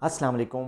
अस्सलाम वालेकुम,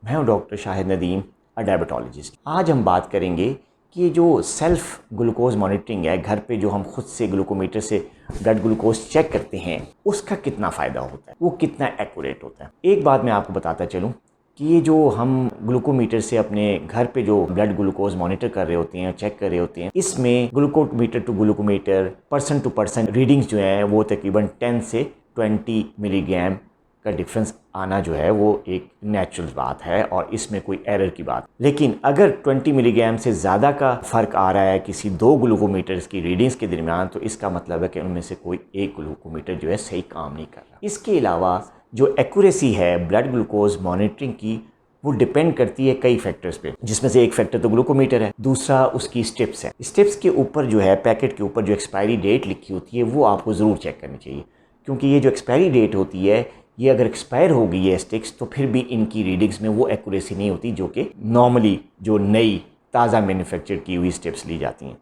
मैं हूं डॉक्टर शाहिद नदीम, डायबिटोलॉजिस्ट। आज हम बात करेंगे कि जो सेल्फ ग्लूकोज मॉनिटरिंग है, घर पे जो हम खुद से ग्लूकोमीटर से ब्लड ग्लूकोज चेक करते हैं, उसका कितना फ़ायदा होता है, वो कितना एक्यूरेट होता है। एक बात मैं आपको बताता चलूँ कि ये जो हम ग्लूकोमीटर से अपने घर पे जो ब्लड ग्लूकोज मॉनिटर कर रहे होते हैं, चेक कर रहे होते हैं, इसमें glucometer to glucometer, person to person readings जो हैं वो तकरीबन 10 से 20 मिलीग्राम का डिफरेंस आना जो है वो एक नेचुरल बात है और इसमें कोई एरर की बात। लेकिन अगर 20 मिलीग्राम से ज़्यादा का फ़र्क आ रहा है किसी दो ग्लूकोमीटर्स की रीडिंग्स के दरमियान, तो इसका मतलब है कि उनमें से कोई एक ग्लूकोमीटर जो है सही काम नहीं कर रहा। इसके अलावा जो एक्यूरेसी है ब्लड ग्लूकोज मॉनिटरिंग की, वो डिपेंड करती है कई फैक्टर्स पे, जिसमें से एक फैक्टर तो ग्लूकोमीटर है, दूसरा उसकी स्टेप्स है। स्टेप्स के ऊपर जो है, पैकेट के ऊपर जो एक्सपायरी डेट लिखी होती है वो आपको ज़रूर चेक करनी चाहिए, क्योंकि ये जो एक्सपायरी डेट होती है, ये अगर एक्सपायर हो गई है स्टिक्स, तो फिर भी इनकी रीडिंग्स में वो एक्यूरेसी नहीं होती जो कि नॉर्मली जो नई ताज़ा मैन्युफैक्चर की हुई स्टेप्स ली जाती हैं।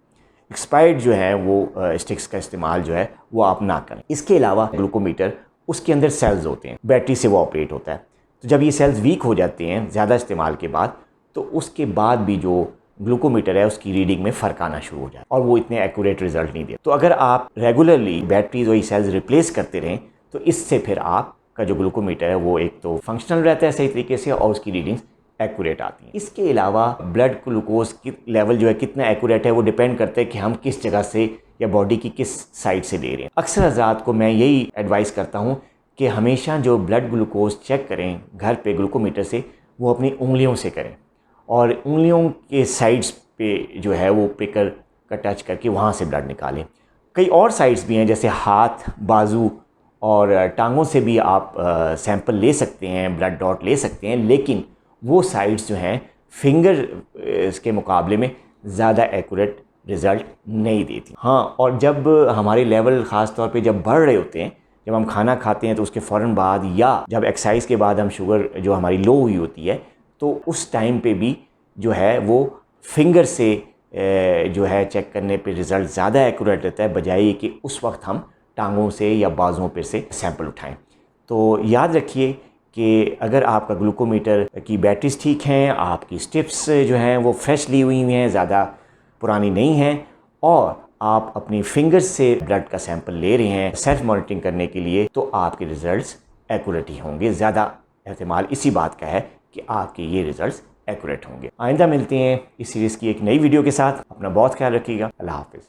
एक्सपायर्ड जो है वो स्टिक्स का इस्तेमाल जो है वो आप ना करें। इसके अलावा ग्लूकोमीटर, उसके अंदर सेल्स होते हैं, बैटरी से वो ऑपरेट होता है। तो जब ये सेल्स वीक हो जाते हैं ज़्यादा इस्तेमाल के बाद, तो उसके बाद भी जो ग्लूकोमीटर है उसकी रीडिंग में फ़र्क आना शुरू हो जाए और वो इतने एक्यूरेट रिजल्ट नहीं दे। तो अगर आप रेगुलरली बैटरीज और ये सेल्स रिप्लेस करते रहें, तो इससे फिर आप का जो ग्लूकोमीटर है वो एक तो फंक्शनल रहता है सही तरीके से और उसकी रीडिंग्स एक्यूरेट आती हैं। इसके अलावा ब्लड ग्लूकोज की लेवल जो है कितना एक्यूरेट है वो डिपेंड करता है कि हम किस जगह से या बॉडी की किस साइड से ले रहे हैं। अक्सर हज़रात को मैं यही एडवाइस करता हूँ कि हमेशा जो ब्लड ग्लूकोज चेक करें घर पे ग्लूकोमीटर से, वो अपनी उंगलियों से करें और उंगलियों के साइड्स पे जो है वो पिकर का टच करके वहाँ से ब्लड निकालें। कई और साइड्स भी हैं, जैसे हाथ, बाजू और टांगों से भी आप सैंपल ले सकते हैं, ब्लड डॉट ले सकते हैं, लेकिन वो साइड्स जो हैं फिंगर के मुकाबले में ज़्यादा एक्यूरेट रिज़ल्ट नहीं देती। हाँ, और जब हमारे लेवल ख़ास तौर पे जब बढ़ रहे होते हैं, जब हम खाना खाते हैं तो उसके फ़ौरन बाद या जब एक्सरसाइज के बाद हम शुगर जो हमारी लो हुई होती है, तो उस टाइम पे भी जो है वो फिंगर से जो है चेक करने पे रिज़ल्ट ज़्यादा एक्यूरेट रहता है, बजाय कि उस वक्त हम टांगों से या बाजुओं पर से सैंपल उठाएं। तो याद रखिए कि अगर आपका ग्लूकोमीटर की बैटरीज ठीक हैं, आपकी स्टिप्स जो हैं वो फ्रेश ली हुई हैं, ज़्यादा पुरानी नहीं हैं, और आप अपनी फिंगर्स से ब्लड का सैंपल ले रहे हैं सेल्फ मॉनिटरिंग करने के लिए, तो आपके रिज़ल्ट्स एक्यूरेट ही होंगे। ज़्यादा एहतिमाल इसी बात का है कि आपके ये रिज़ल्ट्स एक्यूरेट होंगे। आइंदा मिलते हैं इस सीरीज़ की एक नई वीडियो के साथ। अपना बहुत ख्याल रखिएगा। अल्लाह हाफ़िज़।